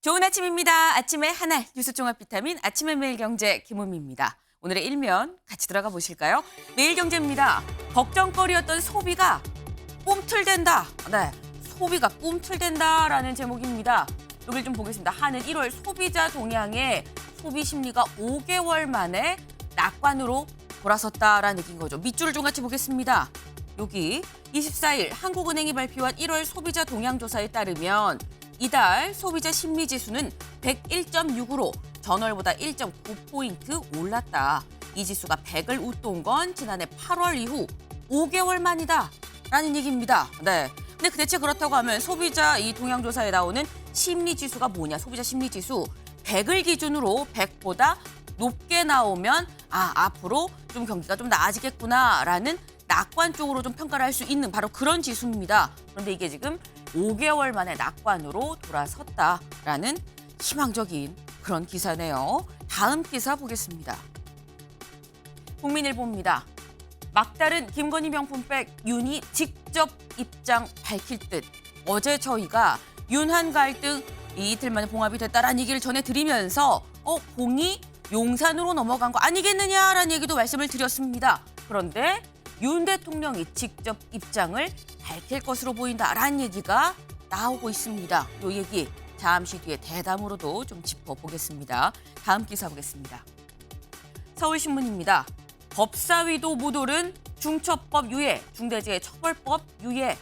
좋은 아침입니다. 아침의 하나 뉴스 종합 비타민 아침의 매일경제 김은미입니다. 오늘의 일면 같이 들어가 보실까요? 매일경제입니다. 걱정거리였던 소비가 꿈틀댄다. 네, 소비가 꿈틀댄다라는 제목입니다. 여기를 좀 보겠습니다. 한은 1월 소비자 동향에 소비 심리가 5개월 만에 낙관으로 돌아섰다라는 얘기인 거죠. 밑줄을 좀 같이 보겠습니다. 여기 24일 한국은행이 발표한 1월 소비자 동향 조사에 따르면 이달 소비자 심리지수는 101.6으로 전월보다 1.9포인트 올랐다. 이 지수가 100을 웃돈 건 지난해 8월 이후 5개월 만이다라는 얘기입니다. 네. 근데 대체 그렇다고 하면 소비자 이 동향조사에 나오는 심리지수가 뭐냐? 소비자 심리지수 100을 기준으로 100보다 높게 나오면 앞으로 좀 경기가 좀 나아지겠구나라는 낙관 쪽으로 좀 평가를 할 수 있는 바로 그런 지수입니다. 그런데 이게 지금 5개월 만에 낙관으로 돌아섰다라는 희망적인 그런 기사네요. 다음 기사 보겠습니다. 국민일보입니다. 막다른 김건희 명품백 윤이 직접 입장 밝힐 듯. 어제 저희가 윤한 갈등 이틀 만에 봉합이 됐다라는 얘기를 전해드리면서 공이 용산으로 넘어간 거 아니겠느냐라는 얘기도 말씀을 드렸습니다. 그런데 윤 대통령이 직접 입장을 밝힐 것으로 보인다라는 얘기가 나오고 있습니다. 이 얘기 잠시 뒤에 대담으로도 좀 짚어보겠습니다. 다음 기사 보겠습니다. 서울신문입니다. 법사위도 못 오른 중처법 유예, 중대재해처벌법 유예.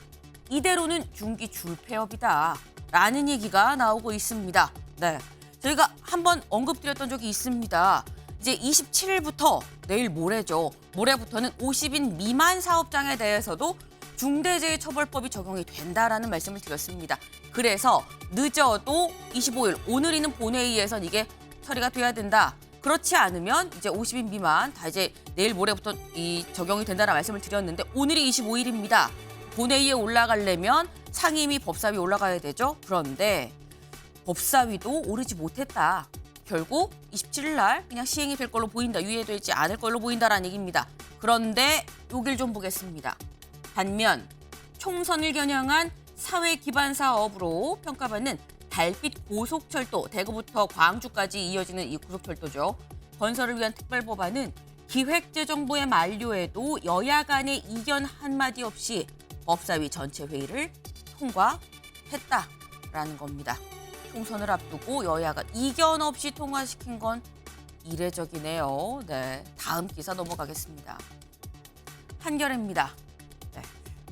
이대로는 중기 줄폐업이다. 라는 얘기가 나오고 있습니다. 네, 저희가 한번 언급드렸던 적이 있습니다. 이제 27일부터 내일 모레죠. 모레부터는 50인 미만 사업장에 대해서도 중대재해처벌법이 적용이 된다라는 말씀을 드렸습니다. 그래서 늦어도 25일 오늘이는 본회의에선 이게 처리가 돼야 된다. 그렇지 않으면 이제 50인 미만 다 이제 내일 모레부터 이 적용이 된다는 말씀을 드렸는데 오늘이 25일입니다. 본회의에 올라가려면 상임위 법사위 올라가야 되죠. 그런데 법사위도 오르지 못했다. 결국 27일 날 그냥 시행이 될 걸로 보인다. 유예되지 않을 걸로 보인다라는 얘기입니다. 그런데 여길 좀 보겠습니다. 반면 총선을 겨냥한 사회 기반 사업으로 평가받는 달빛 고속철도, 대구부터 광주까지 이어지는 이 고속철도죠. 건설을 위한 특별법안은 기획재정부의 만료에도 여야 간의 이견 한마디 없이 법사위 전체 회의를 통과했다라는 겁니다. 총선을 앞두고 여야가 이견 없이 통과시킨 건 이례적이네요. 네, 다음 기사 넘어가겠습니다. 한겨레입니다. 네,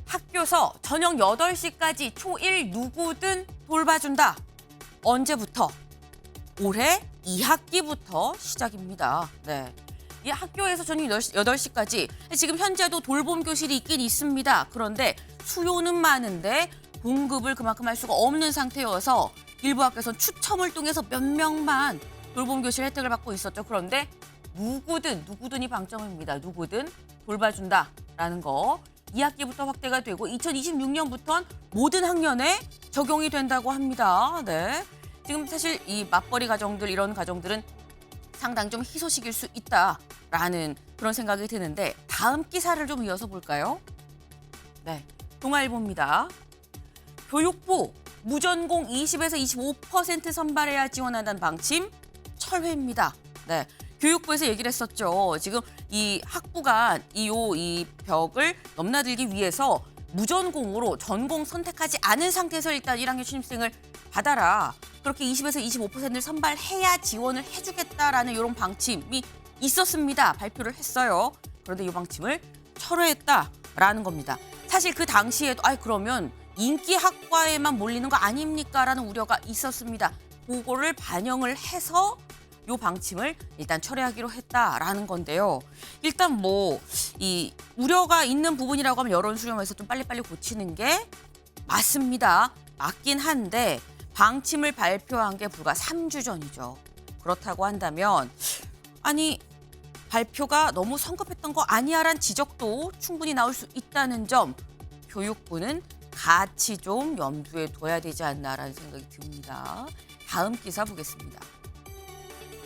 학교서 저녁 8시까지 초1 누구든 돌봐준다. 언제부터? 올해 2학기부터 시작입니다. 네. 이 학교에서 저녁 8시까지 지금 현재도 돌봄 교실이 있긴 있습니다. 그런데 수요는 많은데 공급을 그만큼 할 수가 없는 상태여서 일부 학교에서는 추첨을 통해서 몇 명만 돌봄 교실 혜택을 받고 있었죠. 그런데 누구든이 방점입니다. 누구든 돌봐준다라는 거. 2학기부터 확대가 되고 2026년부터는 모든 학년에 적용이 된다고 합니다. 네. 지금 사실 이 맞벌이 가정들 이런 가정들은 상당히 좀 희소식일 수 있다라는 그런 생각이 드는데 다음 기사를 좀 이어서 볼까요? 네, 동아일보입니다. 교육부 무전공 20에서 25% 선발해야 지원한다는 방침 철회입니다. 네, 교육부에서 얘기를 했었죠. 지금 이 학부간 이 벽을 넘나들기 위해서 무전공으로 전공 선택하지 않은 상태에서 일단 1학년 신입생을 받아라. 그렇게 20에서 25%를 선발해야 지원을 해주겠다라는 이런 방침이 있었습니다. 발표를 했어요. 그런데 이 방침을 철회했다라는 겁니다. 사실 그 당시에도 그러면 인기 학과에만 몰리는 거 아닙니까? 라는 우려가 있었습니다. 그거를 반영을 해서 이 방침을 일단 철회하기로 했다라는 건데요. 일단 이 우려가 있는 부분이라고 하면 여론 수렴해서 좀 빨리빨리 고치는 게 맞습니다. 맞긴 한데 방침을 발표한 게 불과 3주 전이죠. 그렇다고 한다면 발표가 너무 성급했던 거 아니야라는 지적도 충분히 나올 수 있다는 점 교육부는 같이 좀 염두에 둬야 되지 않나라는 생각이 듭니다. 다음 기사 보겠습니다.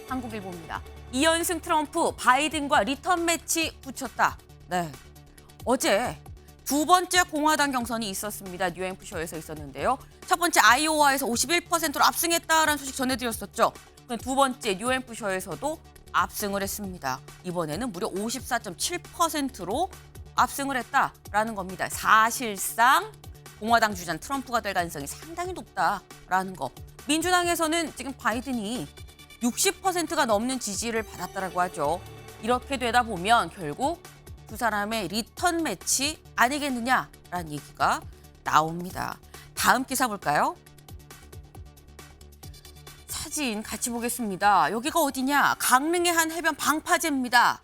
한국일보입니다. 이현승 트럼프 바이든과 리턴 매치 붙였다. 네, 어제 두 번째 공화당 경선이 있었습니다. 뉴햄프셔에서 있었는데요. 첫 번째 아이오와에서 51%로 압승했다라는 소식 전해드렸었죠. 두 번째 뉴햄프셔에서도 압승을 했습니다. 이번에는 무려 54.7%로 압승을 했다라는 겁니다. 사실상 공화당 주자 트럼프가 될 가능성이 상당히 높다라는 거. 민주당에서는 지금 바이든이 60%가 넘는 지지를 받았다라고 하죠. 이렇게 되다 보면 결국 두 사람의 리턴 매치 아니겠느냐라는 얘기가 나옵니다. 다음 기사 볼까요? 사진 같이 보겠습니다. 여기가 어디냐? 강릉의 한 해변 방파제입니다.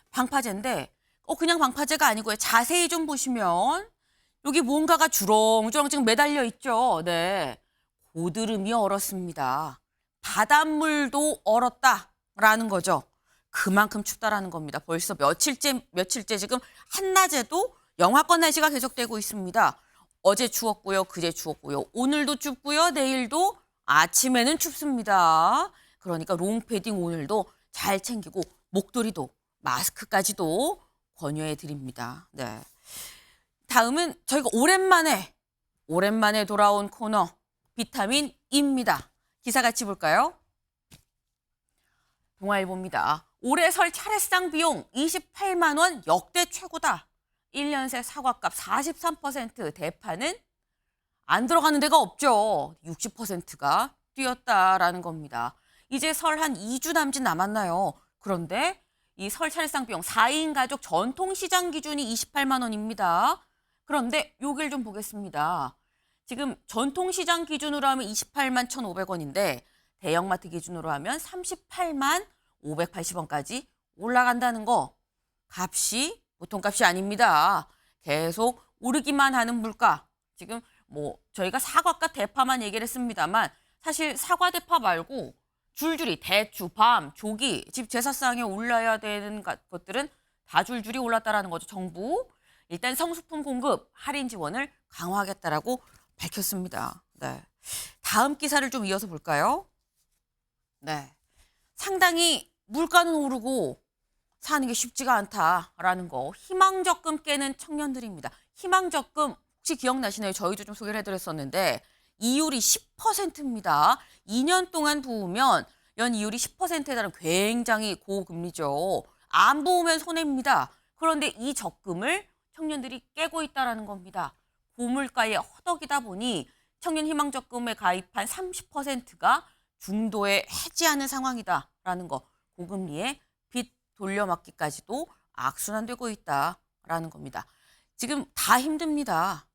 방파제인데 그냥 방파제가 아니고요. 자세히 좀 보시면 여기 뭔가가 주렁주렁 지금 매달려 있죠. 네, 고드름이 얼었습니다. 바닷물도 얼었다라는 거죠. 그만큼 춥다라는 겁니다. 벌써 며칠째 지금 한낮에도 영하권 날씨가 계속되고 있습니다. 어제 추웠고요, 그제 추웠고요, 오늘도 춥고요, 내일도 아침에는 춥습니다. 그러니까 롱패딩 오늘도 잘 챙기고 목도리도 마스크까지도 권유해 드립니다. 네. 다음은 저희가 오랜만에 돌아온 코너 비타민 E입니다. 기사 같이 볼까요? 동아일보입니다. 올해 설 차례상 비용 28만 원 역대 최고다. 1년 새 사과값 43% 대파는 안 들어가는 데가 없죠. 60%가 뛰었다라는 겁니다. 이제 설 한 2주 남짓 남았나요? 그런데 이 설 차례상 비용 4인 가족 전통시장 기준이 28만 원입니다. 그런데 요길 좀 보겠습니다. 지금 전통시장 기준으로 하면 28만 1,500원인데 대형마트 기준으로 하면 38만 580원까지 올라간다는 거. 값이 보통 값이 아닙니다. 계속 오르기만 하는 물가. 지금 저희가 사과과 대파만 얘기를 했습니다만 사실 사과, 대파 말고 줄줄이 대추, 밤, 조기, 집 제사상에 올라야 되는 것들은 다 줄줄이 올랐다라는 거죠. 정부 일단 성수품 공급 할인 지원을 강화하겠다라고 밝혔습니다. 네. 다음 기사를 좀 이어서 볼까요? 네. 상당히 물가는 오르고 사는 게 쉽지가 않다라는 거. 희망적금 깨는 청년들입니다. 희망적금 혹시 기억나시나요? 저희도 좀 소개를 해드렸었는데 이율이 10%입니다. 2년 동안 부으면 연 이율이 10%에 달한 굉장히 고금리죠. 안 부으면 손해입니다. 그런데 이 적금을 청년들이 깨고 있다는 겁니다. 고물가에 허덕이다 보니 청년 희망적금에 가입한 30%가 중도에 해지하는 상황이다라는 거. 고금리에 빚 돌려막기까지도 악순환되고 있다라는 겁니다. 지금 다 힘듭니다.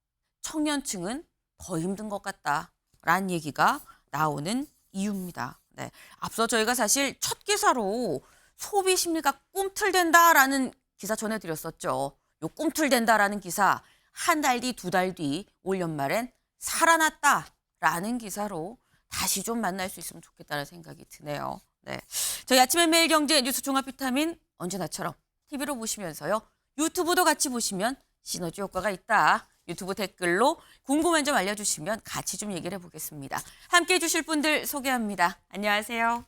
청년층은 더 힘든 것 같다라는 얘기가 나오는 이유입니다. 네. 앞서 저희가 사실 첫 기사로 소비 심리가 꿈틀댄다라는 기사 전해드렸었죠. 요 꿈틀댄다라는 기사 한 달 뒤, 두 달 뒤 올 연말엔 살아났다라는 기사로 다시 좀 만날 수 있으면 좋겠다는 생각이 드네요. 네. 저희 아침의 매일 경제 뉴스 종합 비타민 언제나처럼 TV로 보시면서요. 유튜브도 같이 보시면 시너지 효과가 있다. 유튜브 댓글로 궁금한 점 알려주시면 같이 좀 얘기를 해보겠습니다. 함께해 주실 분들 소개합니다. 안녕하세요.